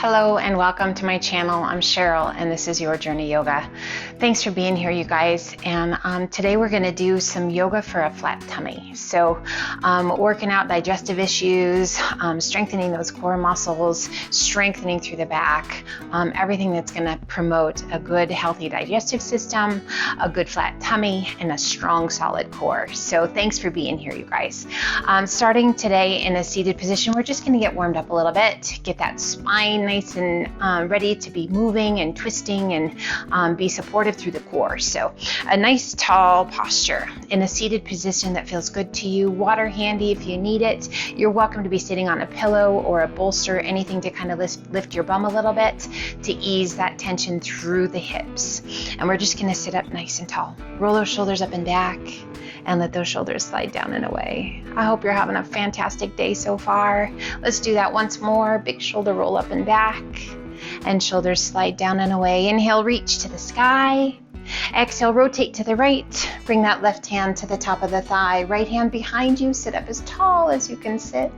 Hello and welcome to my channel. I'm Cheryl and this is Your Journey Yoga. Thanks for being here, you guys. And today we're going to do some yoga for a flat tummy. So working out digestive issues, strengthening those core muscles, strengthening through the back, everything that's going to promote a good healthy digestive system, a good flat tummy, and a strong solid core. So thanks for being here, you guys. Starting today in a seated position, we're just going to get warmed up a little bit, get that spine nice and ready to be moving and twisting and be supportive through the core. So a nice tall posture in a seated position that feels good to you. Water handy if you need it. You're welcome to be sitting on a pillow or a bolster, anything to kind of lift your bum a little bit to ease that tension through the hips. And we're just going to sit up nice and tall. Roll those shoulders up and back and let those shoulders slide down and away. I hope you're having a fantastic day so far. Let's do that once more. Big shoulder roll up and back, and shoulders slide down and away. Inhale, reach to the sky. Exhale, rotate to the right. Bring that left hand to the top of the thigh. Right hand behind you. Sit up as tall as you can sit.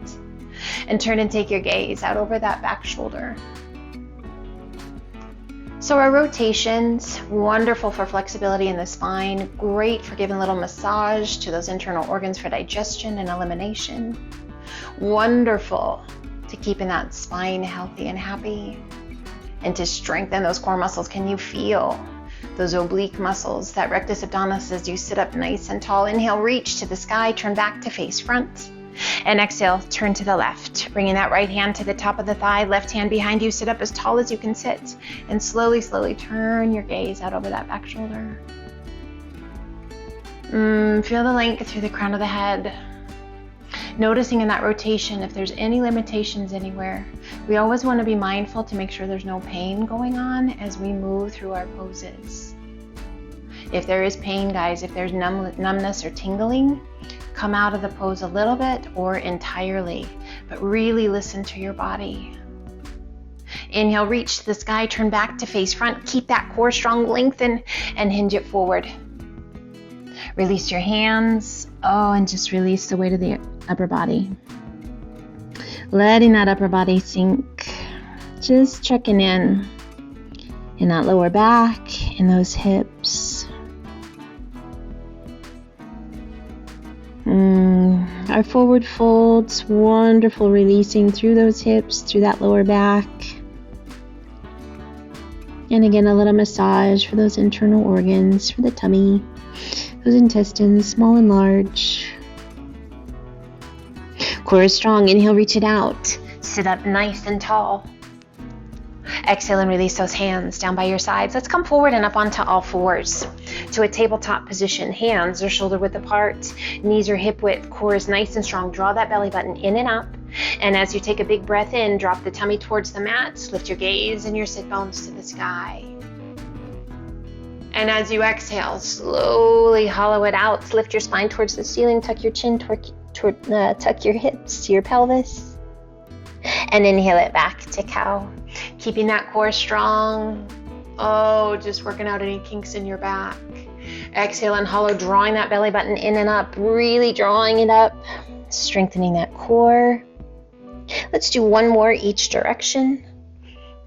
And turn and take your gaze out over that back shoulder. So our rotations, wonderful for flexibility in the spine, great for giving a little massage to those internal organs for digestion and elimination. Wonderful to keeping that spine healthy and happy and to strengthen those core muscles. Can you feel those oblique muscles, that rectus abdominis as you sit up nice and tall? Inhale, reach to the sky, turn back to face front. And exhale, turn to the left, bringing that right hand to the top of the thigh, left hand behind you, sit up as tall as you can sit, and slowly, slowly turn your gaze out over that back shoulder. Feel the length through the crown of the head. Noticing in that rotation if there's any limitations anywhere. We always want to be mindful to make sure there's no pain going on as we move through our poses. If there is pain, guys, if there's numbness or tingling, come out of the pose a little bit or entirely, but really listen to your body. Inhale, reach to the sky, turn back to face front. Keep that core strong, lengthen, and hinge it forward. Release your hands. And just release the weight of the upper body. Letting that upper body sink. Just checking in that lower back, in those hips. Our forward folds, wonderful, releasing through those hips, through that lower back. And again, a little massage for those internal organs, for the tummy, those intestines, small and large. Core is strong. Inhale, reach it out. Sit up nice and tall. Exhale and release those hands down by your sides. Let's come forward and up onto all fours to a tabletop position. Hands are shoulder width apart, knees are hip width, core is nice and strong. Draw that belly button in and up. And as you take a big breath in, drop the tummy towards the mat. Lift your gaze and your sit bones to the sky. And as you exhale, slowly hollow it out. Lift your spine towards the ceiling. Tuck your chin, tuck your hips to your pelvis. And inhale it back to cow. Keeping that core strong. Just working out any kinks in your back. Exhale and hollow, drawing that belly button in and up. Really drawing it up. Strengthening that core. Let's do one more each direction.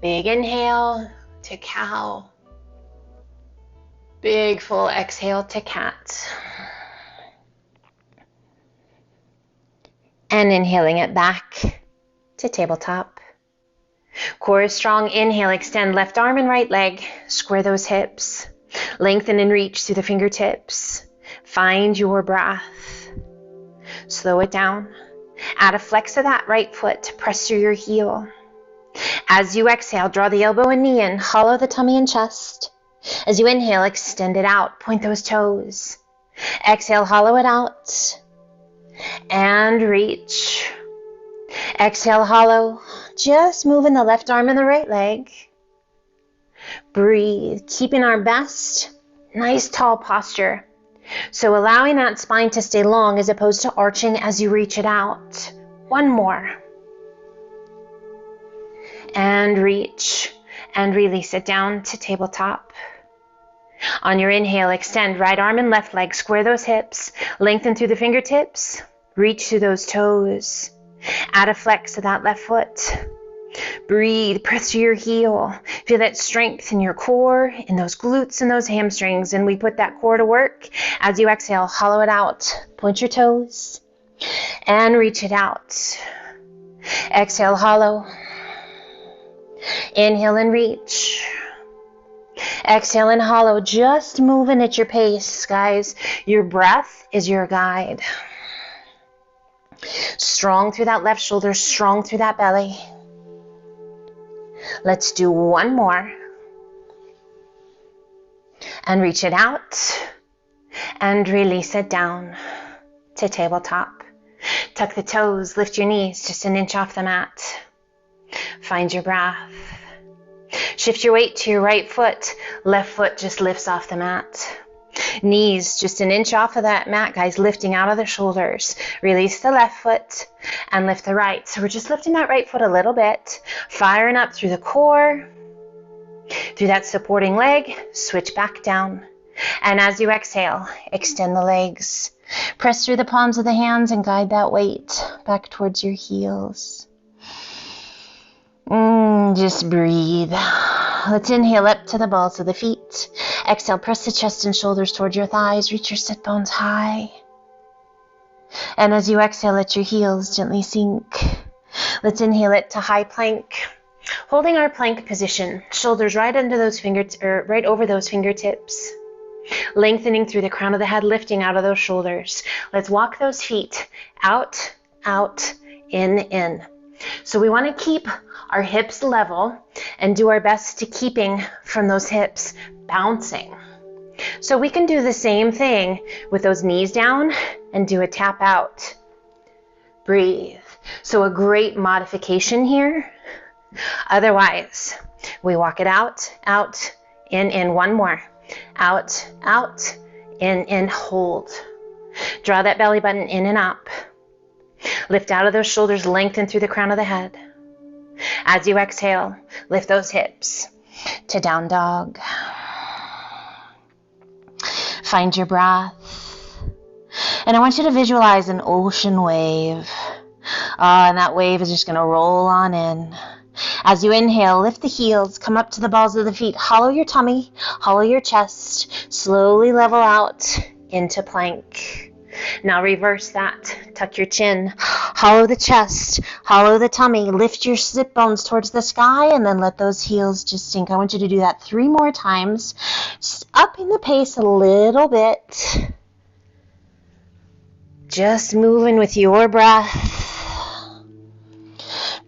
Big inhale to cow. Big full exhale to cat. And inhaling it back to tabletop. Core is strong. Inhale, extend left arm and right leg. Square those hips. Lengthen and reach through the fingertips. Find your breath. Slow it down. Add a flex of that right foot. Press through your heel. As you exhale, draw the elbow and knee in. Hollow the tummy and chest. As you inhale, extend it out. Point those toes. Exhale, hollow it out. And reach. Exhale, hollow. Just moving the left arm and the right leg. Breathe, keeping our best, nice tall posture. So allowing that spine to stay long as opposed to arching as you reach it out. One more. And reach. And release it down to tabletop. On your inhale, extend right arm and left leg. Square those hips. Lengthen through the fingertips. Reach through those toes. Add a flex to that left foot. Breathe, press through your heel. Feel that strength in your core, in those glutes and those hamstrings. And we put that core to work. As you exhale, hollow it out. Point your toes and reach it out. Exhale, hollow. Inhale and reach. Exhale and hollow. Just moving at your pace, guys. Your breath is your guide. Strong through that left shoulder, strong through that belly. Let's do one more. And reach it out. And release it down to tabletop. Tuck the toes, lift your knees just an inch off the mat. Find your breath. Shift your weight to your right foot. Left foot just lifts off the mat. Knees just an inch off of that mat, guys, lifting out of the shoulders. Release the left foot and lift the right. So we're just lifting that right foot a little bit, firing up through the core, through that supporting leg, switch back down. And as you exhale, extend the legs. Press through the palms of the hands and guide that weight back towards your heels. Just breathe. Let's inhale up to the balls of the feet. Exhale, press the chest and shoulders towards your thighs. Reach your sit bones high. And as you exhale, let your heels gently sink. Let's inhale it to high plank. Holding our plank position, shoulders right under those right over those fingertips. Lengthening through the crown of the head, lifting out of those shoulders. Let's walk those feet out, out, in. So we want to keep our hips level and do our best to keeping from those hips bouncing. So we can do the same thing with those knees down and do a tap out. Breathe. So a great modification here. Otherwise, we walk it out, out, in. One more. Out, out, in, hold. Draw that belly button in and up. Lift out of those shoulders, lengthen through the crown of the head. As you exhale, lift those hips to down dog. Find your breath. And I want you to visualize an ocean wave. And that wave is just going to roll on in. As you inhale, lift the heels, come up to the balls of the feet, hollow your tummy, hollow your chest, slowly level out into plank. Now reverse that. Tuck your chin, hollow the chest, hollow the tummy, lift your sit bones towards the sky, and then let those heels just sink. I want you to do that 3 more times, just upping the pace a little bit. Just moving with your breath.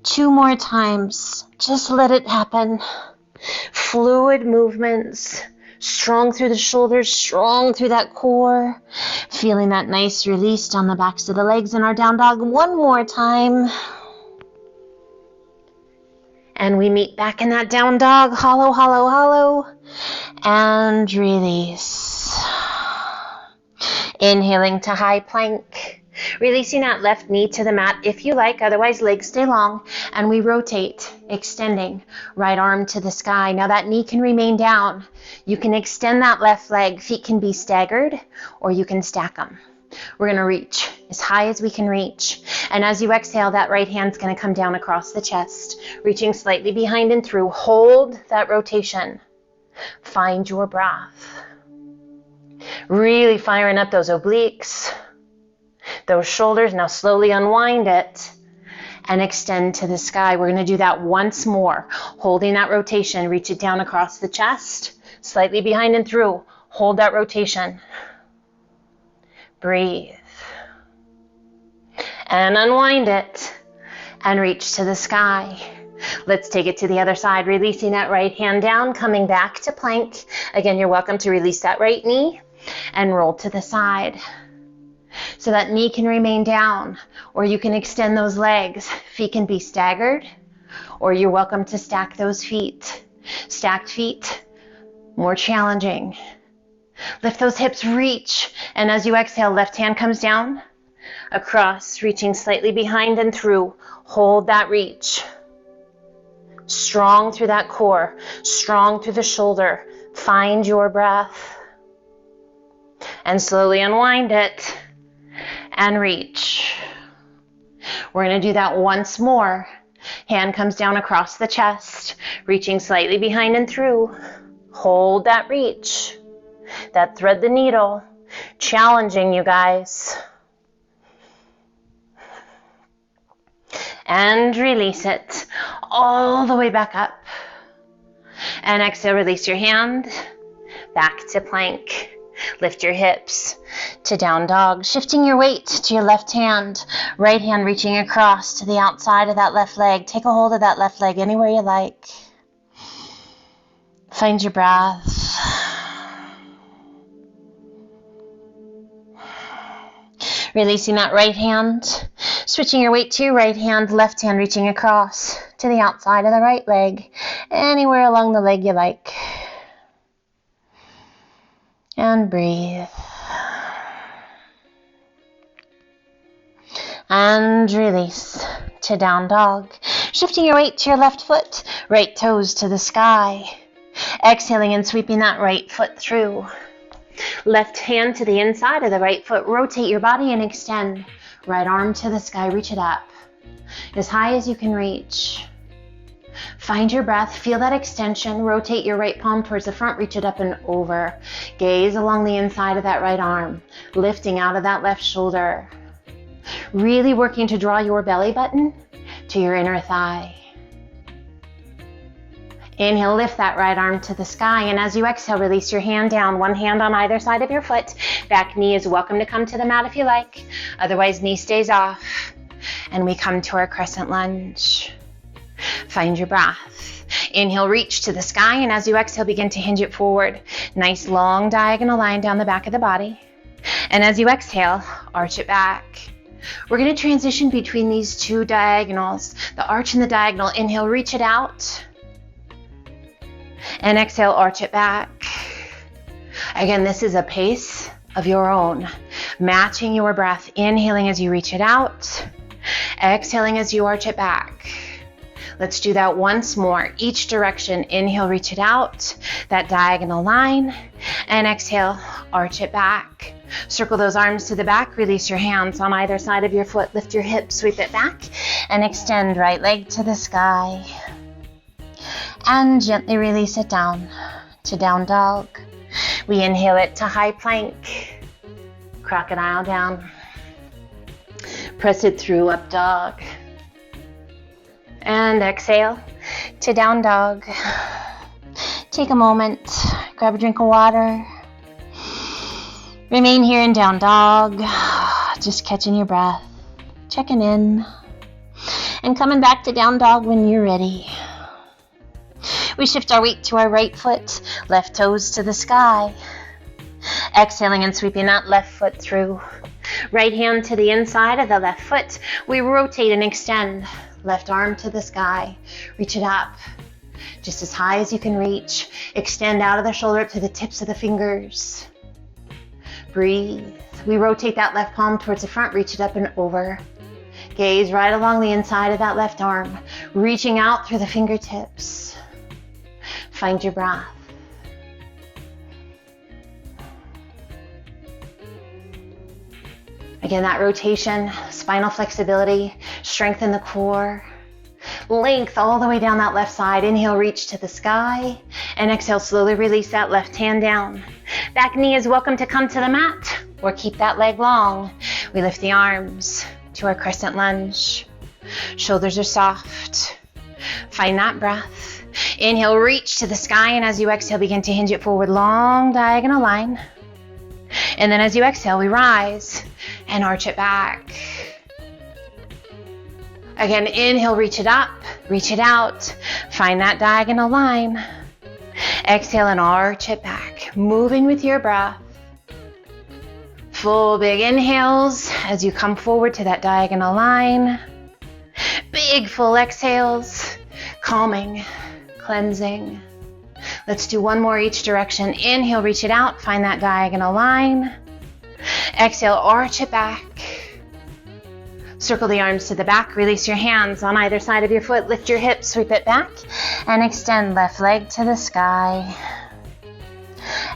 2 more times. Just let it happen. Fluid movements. Strong through the shoulders, strong through that core. Feeling that nice release down the backs of the legs in our down dog. 1 more time. And we meet back in that down dog. Hollow, hollow, hollow. And release. Inhaling to high plank. Releasing that left knee to the mat if you like, otherwise legs stay long. And we rotate, extending right arm to the sky. Now that knee can remain down. You can extend that left leg. Feet can be staggered or you can stack them. We're going to reach as high as we can reach. And as you exhale, that right hand's going to come down across the chest, reaching slightly behind and through. Hold that rotation. Find your breath. Really firing up those obliques. Those shoulders. Now slowly unwind it and extend to the sky. We're going to do that once more. Holding that rotation, reach it down across the chest, slightly behind and through. Hold that rotation. Breathe. And unwind it and reach to the sky. Let's take it to the other side, releasing that right hand down, coming back to plank. Again, you're welcome to release that right knee and roll to the side. So that knee can remain down, or you can extend those legs. Feet can be staggered, or you're welcome to stack those feet. Stacked feet, more challenging. Lift those hips, reach, and as you exhale, left hand comes down, across, reaching slightly behind and through. Hold that reach. Strong through that core, strong through the shoulder. Find your breath. And slowly unwind it. And reach. We're going to do that once more. Hand comes down across the chest, reaching slightly behind and through. Hold that reach, that thread the needle, challenging you guys. And release it all the way back up. And exhale, release your hand, back to plank. Lift your hips to down dog, shifting your weight to your left hand, right hand reaching across to the outside of that left leg. Take a hold of that left leg anywhere you like. Find your breath. Releasing that right hand, switching your weight to your right hand, left hand reaching across to the outside of the right leg, anywhere along the leg you like. And breathe. And release to down dog. Shifting your weight to your left foot, right toes to the sky. Exhaling and sweeping that right foot through. Left hand to the inside of the right foot. Rotate your body and extend. Right arm to the sky, reach it up. As high as you can reach. Find your breath, feel that extension. Rotate your right palm towards the front, reach it up and over. Gaze along the inside of that right arm, lifting out of that left shoulder. Really working to draw your belly button to your inner thigh. Inhale, lift that right arm to the sky, and as you exhale, release your hand down, one hand on either side of your foot. Back knee is welcome to come to the mat if you like, otherwise knee stays off. And we come to our crescent lunge. Find your breath. Inhale, reach to the sky, and as you exhale, begin to hinge it forward. Nice long diagonal line down the back of the body. And as you exhale, arch it back. We're going to transition between these two diagonals, the arch and the diagonal. Inhale, reach it out. And exhale, arch it back. Again, this is a pace of your own, matching your breath. Inhaling as you reach it out. Exhaling as you arch it back. Let's do that once more. Each direction. Inhale, reach it out, that diagonal line, and exhale, arch it back. Circle those arms to the back. Release your hands on either side of your foot. Lift your hips, sweep it back, and extend right leg to the sky. And gently release it down to down dog. We inhale it to high plank. Crocodile down. Press it through, up dog. And exhale to down dog. Take a moment, grab a drink of water. Remain here in down dog, just catching your breath, checking in, and coming back to down dog when you're ready. We shift our weight to our right foot, left toes to the sky. Exhaling and sweeping that left foot through. Right hand to the inside of the left foot. We rotate and extend. Left arm to the sky, reach it up, just as high as you can reach. Extend out of the shoulder to the tips of the fingers. Breathe. We rotate that left palm towards the front, reach it up and over. Gaze right along the inside of that left arm, reaching out through the fingertips. Find your breath. Again, that rotation, spinal flexibility, strengthen the core. Length all the way down that left side. Inhale, reach to the sky. And exhale, slowly release that left hand down. Back knee is welcome to come to the mat or keep that leg long. We lift the arms to our crescent lunge. Shoulders are soft. Find that breath. Inhale, reach to the sky. And as you exhale, begin to hinge it forward. Long diagonal line. And then as you exhale, we rise and arch it back. Again, inhale, reach it up, reach it out. Find that diagonal line. Exhale and arch it back. Moving with your breath. Full big inhales as you come forward to that diagonal line. Big full exhales, calming, cleansing. Let's do one more each direction. Inhale, reach it out, find that diagonal line. Exhale, arch it back. Circle the arms to the back, release your hands on either side of your foot, lift your hips, sweep it back, and extend left leg to the sky.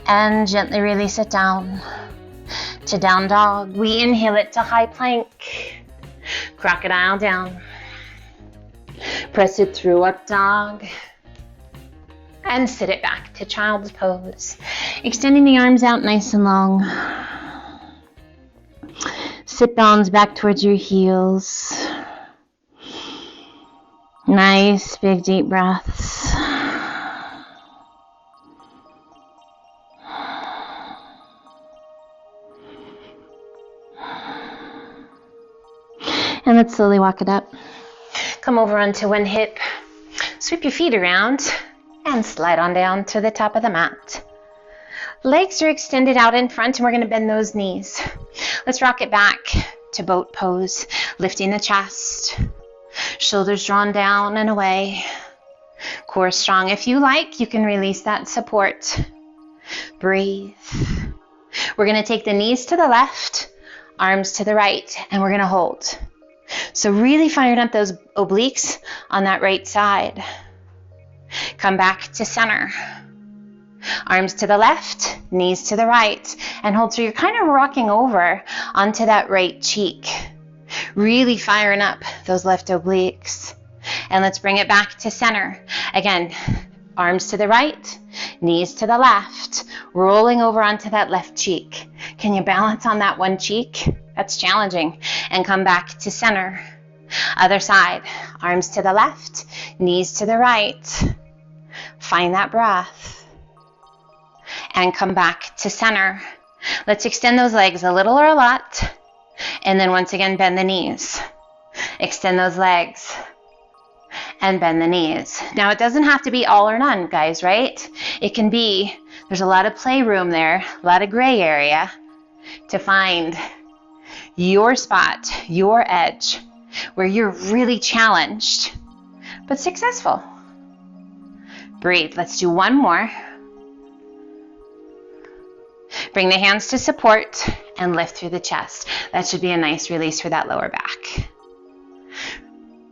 And gently release it down to down dog. We inhale it to high plank. Crocodile down. Press it through, up dog. And sit it back to child's pose. Extending the arms out nice and long. Sit bones back towards your heels. Nice big deep breaths. And let's slowly walk it up. Come over onto one hip. Sweep your feet around and slide on down to the top of the mat. Legs are extended out in front and we're going to bend those knees. Let's rock it back to boat pose, lifting the chest. Shoulders drawn down and away. Core strong. If you like, you can release that support. Breathe. We're going to take the knees to the left, arms to the right, and we're going to hold. So really firing up those obliques on that right side. Come back to center. Arms to the left, knees to the right, and hold. So you're kind of rocking over onto that right cheek. Really firing up those left obliques. And let's bring it back to center. Again, arms to the right, knees to the left, rolling over onto that left cheek. Can you balance on that one cheek? That's challenging. And come back to center. Other side, arms to the left, knees to the right. Find that breath. And come back to center. Let's extend those legs a little or a lot. And then once again, bend the knees. Extend those legs. And bend the knees. Now, it doesn't have to be all or none, guys, right? It can be, there's a lot of playroom there, a lot of gray area to find your spot, your edge, where you're really challenged, but successful. Breathe. Let's do one more. Bring the hands to support and lift through the chest. That should be a nice release for that lower back.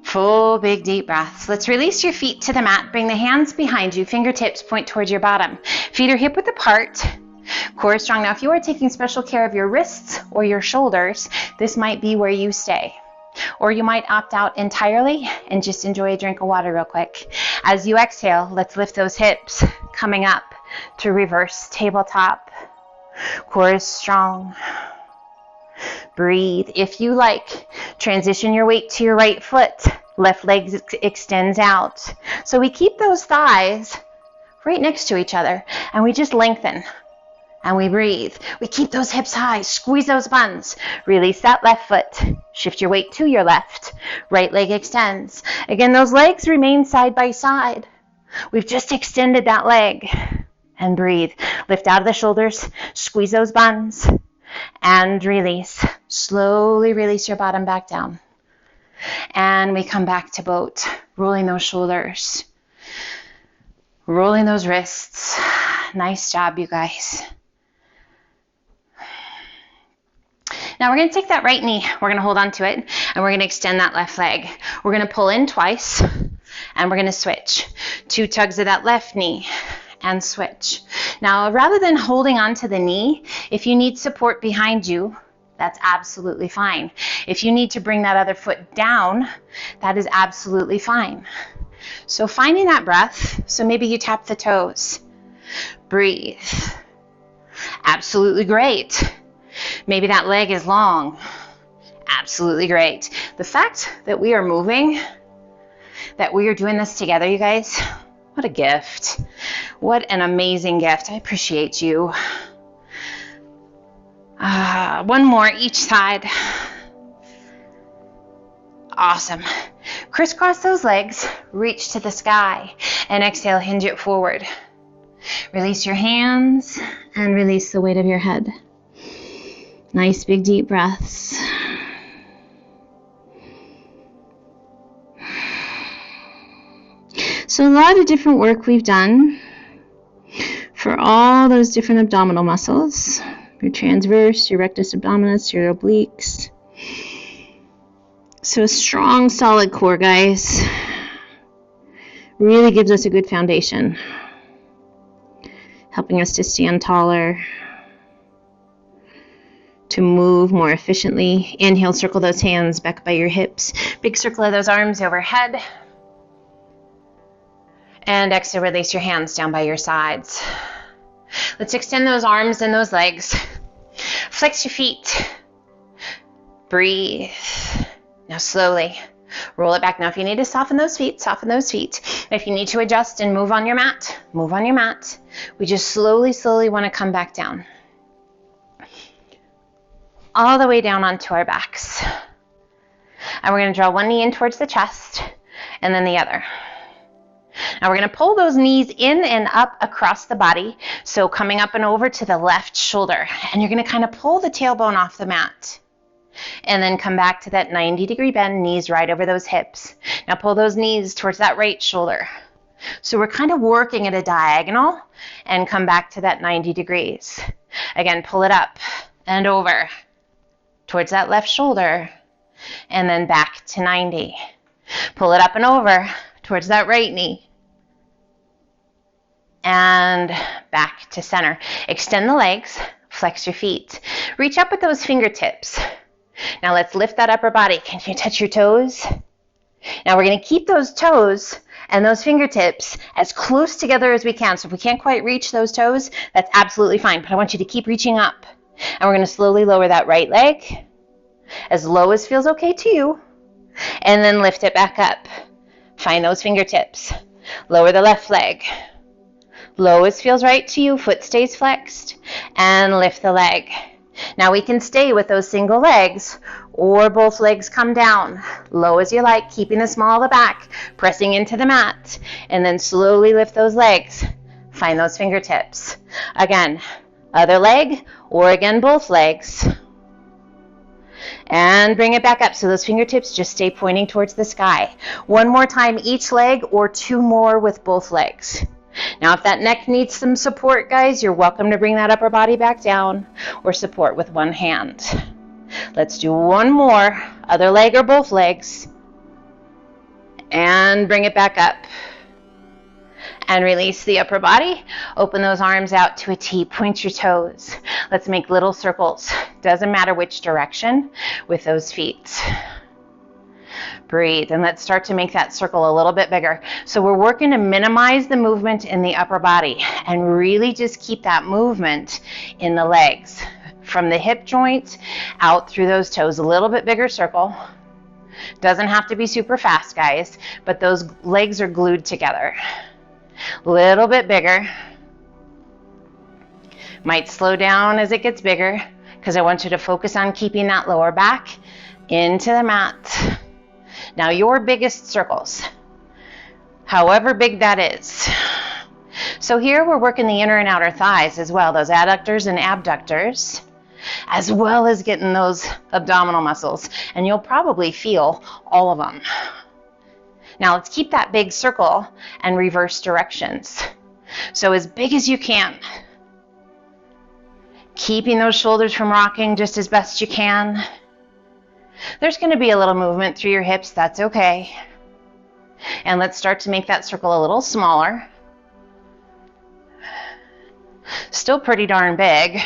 Full big deep breaths. Let's release your feet to the mat. Bring the hands behind you. Fingertips point towards your bottom. Feet are hip width apart. Core strong. Now, if you are taking special care of your wrists or your shoulders, this might be where you stay. Or you might opt out entirely and just enjoy a drink of water real quick. As you exhale, let's lift those hips, coming up to reverse tabletop. Core is strong. Breathe. If you like, transition your weight to your right foot. Left leg extends out. So we keep those thighs right next to each other and we just lengthen. And we breathe. We keep those hips high. Squeeze those buns. Release that left foot. Shift your weight to your left. Right leg extends. Again, those legs remain side by side. We've just extended that leg. And breathe. Lift out of the shoulders. Squeeze those buns. And release. Slowly release your bottom back down. And we come back to boat. Rolling those shoulders. Rolling those wrists. Nice job, you guys. Now we're going to take that right knee, we're going to hold on to it, and we're going to extend that left leg. We're going to pull in twice, and we're going to switch. 2 tugs of that left knee, and switch. Now, rather than holding on to the knee, if you need support behind you, that's absolutely fine. If you need to bring that other foot down, that is absolutely fine. So finding that breath, so maybe you tap the toes. Breathe. Absolutely great. Maybe that leg is long. Absolutely great. The fact that we are moving, that we are doing this together, you guys, what a gift. What an amazing gift. I appreciate you. One more each side. Awesome. Crisscross those legs, reach to the sky, and exhale, hinge it forward. Release your hands and release the weight of your head. Nice big deep breaths. So a lot of different work we've done for all those different abdominal muscles. Your transverse, your rectus abdominis, your obliques. So a strong, solid core, guys, really gives us a good foundation, helping us to stand taller, to move more efficiently. Inhale, circle those hands back by your hips. Big circle of those arms overhead. And exhale, release your hands down by your sides. Let's extend those arms and those legs. Flex your feet. Breathe. Now slowly roll it back. Now if you need to soften those feet, soften those feet. If you need to adjust and move on your mat, move on your mat. We just slowly, slowly want to come back down. All the way down onto our backs. And we're going to draw one knee in towards the chest and then the other. Now we're going to pull those knees in and up across the body. So coming up and over to the left shoulder. And you're going to kind of pull the tailbone off the mat. And then come back to that 90-degree bend, knees right over those hips. Now pull those knees towards that right shoulder. So we're kind of working at a diagonal and come back to that 90 degrees. Again, pull it up and over towards that left shoulder and then back to 90. Pull it up and over towards that right knee and back to center. Extend the legs, flex your feet. Reach up with those fingertips. Now let's lift that upper body. Can you touch your toes? Now we're going to keep those toes and those fingertips as close together as we can. So if we can't quite reach those toes, that's absolutely fine. But I want you to keep reaching up. And we're going to slowly lower that right leg as low as feels okay to you. And then lift it back up. Find those fingertips. Lower the left leg. Low as feels right to you. Foot stays flexed. And lift the leg. Now we can stay with those single legs or both legs come down. Low as you like, keeping the small of the back, pressing into the mat, and then slowly lift those legs. Find those fingertips. Again, other leg or again both legs. And bring it back up so those fingertips just stay pointing towards the sky. One more time each leg or two more with both legs. Now, if that neck needs some support, guys, you're welcome to bring that upper body back down or support with one hand. Let's do one more, other leg or both legs. And bring it back up. And release the upper body. Open those arms out to a T. Point your toes. Let's make little circles. Doesn't matter which direction with those feet. Breathe, and let's start to make that circle a little bit bigger. So we're working to minimize the movement in the upper body and really just keep that movement in the legs. From the hip joint out through those toes, a little bit bigger circle. Doesn't have to be super fast, guys, but those legs are glued together. Little bit bigger. Might slow down as it gets bigger because I want you to focus on keeping that lower back into the mat. Now your biggest circles, however big that is. So here we're working the inner and outer thighs as well, those adductors and abductors, as well as getting those abdominal muscles. And you'll probably feel all of them. Now let's keep that big circle and reverse directions. So as big as you can. Keeping those shoulders from rocking just as best you can. There's going to be a little movement through your hips, that's okay. And let's start to make that circle a little smaller. Still pretty darn big.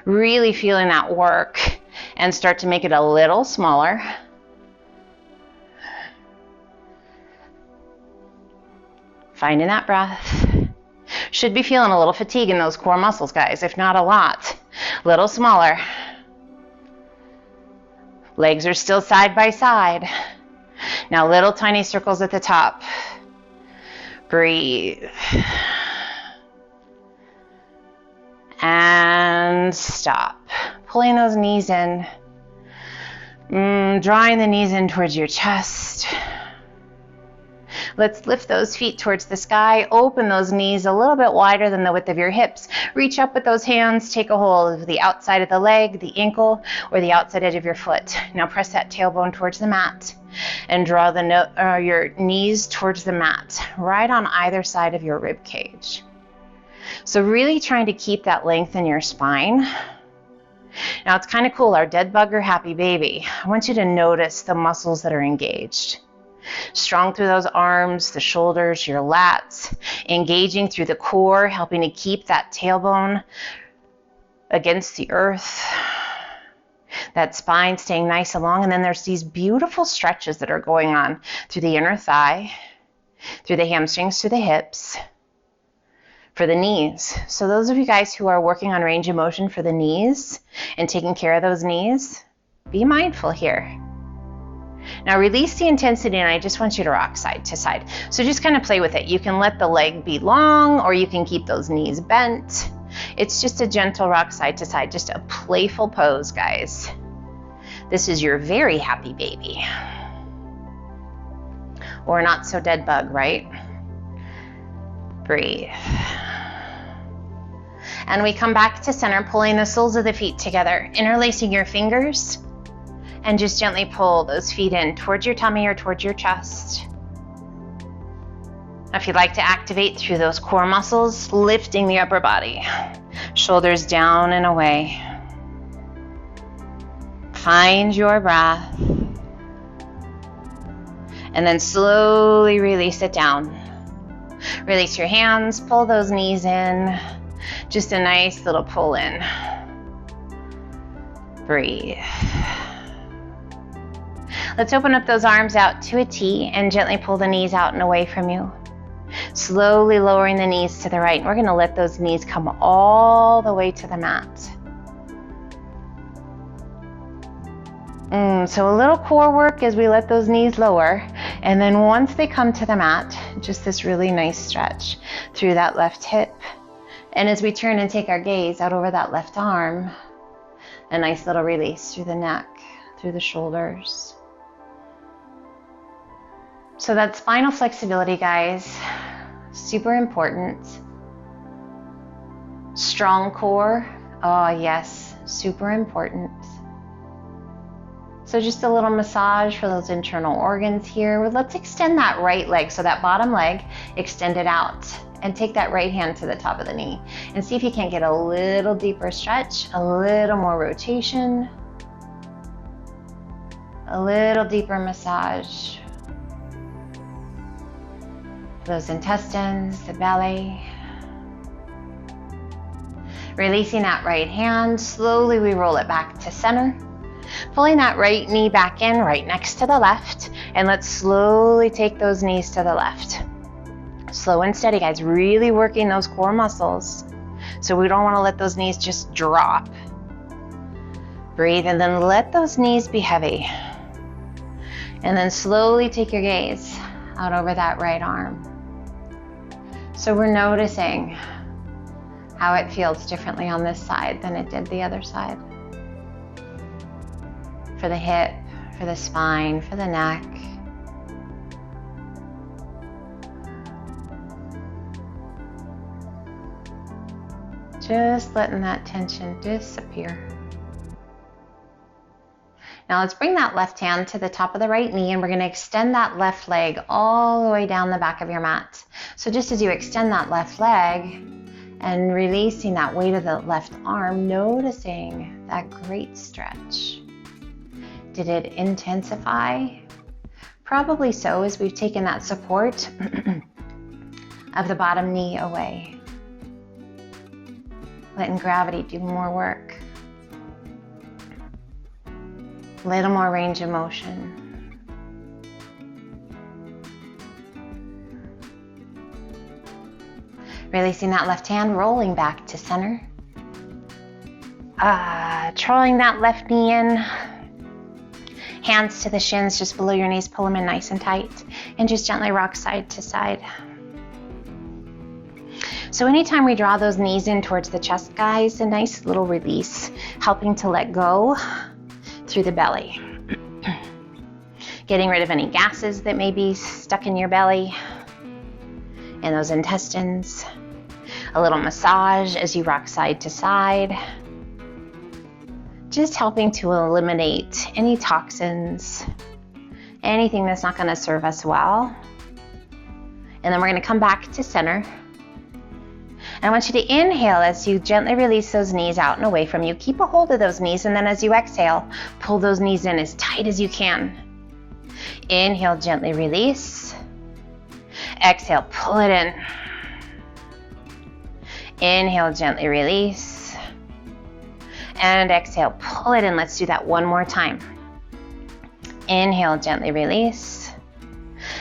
Really feeling that work. And start to make it a little smaller. Finding that breath. Should be feeling a little fatigue in those core muscles, guys, if not a lot. Little smaller. Legs are still side by side. Now little tiny circles at the top. Breathe. And stop. Pulling those knees in. Drawing the knees in towards your chest. Let's lift those feet towards the sky. Open those knees a little bit wider than the width of your hips. Reach up with those hands. Take a hold of the outside of the leg, the ankle, or the outside edge of your foot. Now press that tailbone towards the mat and draw your knees towards the mat, right on either side of your rib cage. So really trying to keep that length in your spine. Now it's kind of cool, our dead bug or happy baby. I want you to notice the muscles that are engaged. Strong through those arms, the shoulders, your lats, engaging through the core, helping to keep that tailbone against the earth. That spine staying nice and long, and then there's these beautiful stretches that are going on through the inner thigh through the hamstrings to the hips, for the knees. So those of you guys who are working on range of motion for the knees and taking care of those knees, be mindful here. Now release the intensity, and I just want you to rock side to side. So just kind of play with it. You can let the leg be long, or you can keep those knees bent. It's just a gentle rock side to side, just a playful pose, guys. This is your very happy baby. Or not so dead bug, right? Breathe. And we come back to center, pulling the soles of the feet together, interlacing your fingers, and just gently pull those feet in towards your tummy or towards your chest. If you'd like to activate through those core muscles, lifting the upper body, shoulders down and away. Find your breath. And then slowly release it down. Release your hands, pull those knees in. Just a nice little pull in. Breathe. Let's open up those arms out to a T and gently pull the knees out and away from you. Slowly lowering the knees to the right. And we're going to let those knees come all the way to the mat. So a little core work as we let those knees lower. And then once they come to the mat, just this really nice stretch through that left hip. And as we turn and take our gaze out over that left arm, a nice little release through the neck, through the shoulders. So that spinal flexibility, guys, super important. Strong core, oh yes, super important. So just a little massage for those internal organs here. Let's extend that right leg, so that bottom leg, extend it out. And take that right hand to the top of the knee. And see if you can't get a little deeper stretch, a little more rotation, a little deeper massage. Those intestines, the belly. Releasing that right hand, slowly we roll it back to center. Pulling that right knee back in, right next to the left. And let's slowly take those knees to the left. Slow and steady, guys, really working those core muscles. So we don't want to let those knees just drop. Breathe, and then let those knees be heavy. And then slowly take your gaze out over that right arm. So we're noticing how it feels differently on this side than it did the other side. For the hip, for the spine, for the neck. Just letting that tension disappear. Now let's bring that left hand to the top of the right knee, and we're going to extend that left leg all the way down the back of your mat. So just as you extend that left leg and releasing that weight of the left arm, noticing that great stretch. Did it intensify? Probably so, as we've taken that support of the bottom knee away. Letting gravity do more work. A little more range of motion. Releasing that left hand, rolling back to center. Drawing that left knee in. Hands to the shins just below your knees, pull them in nice and tight. And just gently rock side to side. So anytime we draw those knees in towards the chest, guys, a nice little release, helping to let go through the belly. Getting rid of any gases that may be stuck in your belly and those intestines. A little massage as you rock side to side. Just helping to eliminate any toxins, anything that's not going to serve us well. And then we're going to come back to center. And I want you to inhale as you gently release those knees out and away from you. Keep a hold of those knees, and then as you exhale, pull those knees in as tight as you can. Inhale, gently release. Exhale, pull it in. Inhale, gently release. And exhale, pull it in. Let's do that one more time. Inhale, gently release.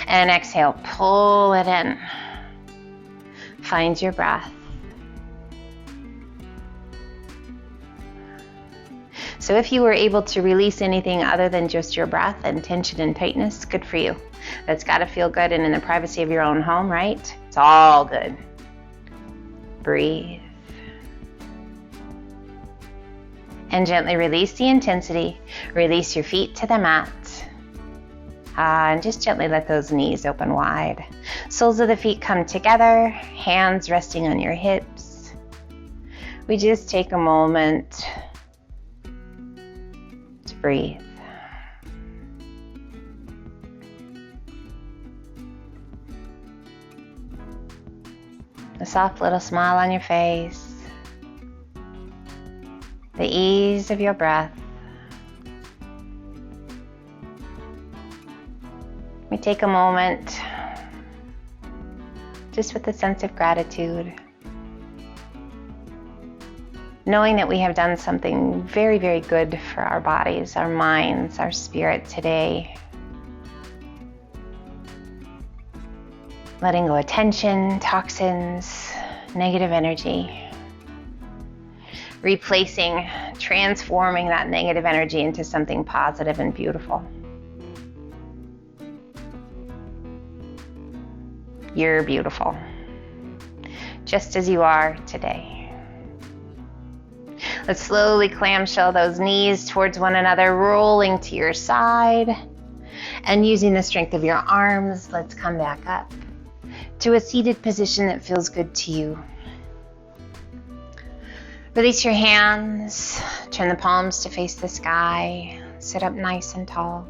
And exhale, pull it in. Find your breath. So if you were able to release anything other than just your breath and tension and tightness, good for you. That's got to feel good and in the privacy of your own home, right? It's all good. Breathe. And gently release the intensity. Release your feet to the mat. And just gently let those knees open wide. Soles of the feet come together, hands resting on your hips. We just take a moment to breathe. A soft little smile on your face. The ease of your breath. We take a moment just with a sense of gratitude, knowing that we have done something very, very good for our bodies, our minds, our spirit today. Letting go of tension, toxins, negative energy. Replacing, transforming that negative energy into something positive and beautiful. You're beautiful, just as you are today. Let's slowly clamshell those knees towards one another, rolling to your side. And using the strength of your arms, let's come back up to a seated position that feels good to you. Release your hands, turn the palms to face the sky, sit up nice and tall.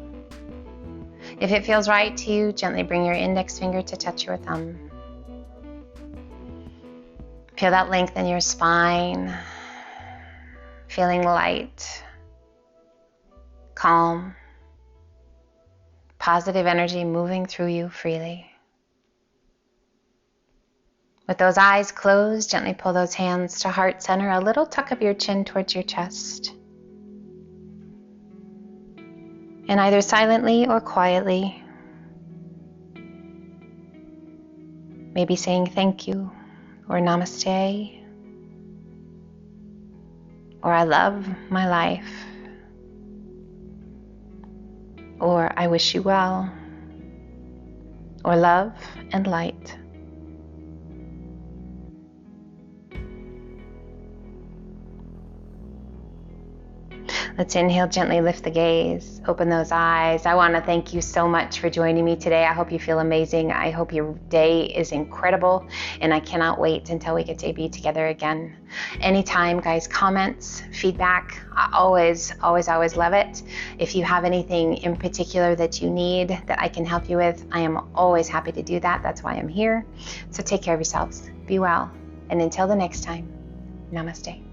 If it feels right to you, gently bring your index finger to touch your thumb. Feel that length in your spine, feeling light, calm, positive energy moving through you freely. With those eyes closed, gently pull those hands to heart center, a little tuck of your chin towards your chest. And either silently or quietly, maybe saying thank you, or namaste, or I love my life, or I wish you well, or love and light. Let's inhale, gently lift the gaze, open those eyes. I want to thank you so much for joining me today. I hope you feel amazing. I hope your day is incredible, and I cannot wait until we get to be together again. Anytime, guys, comments, feedback, I always love it. If you have anything in particular that you need that I can help you with, I am always happy to do that. That's why I'm here. So take care of yourselves. Be well. And until the next time, namaste.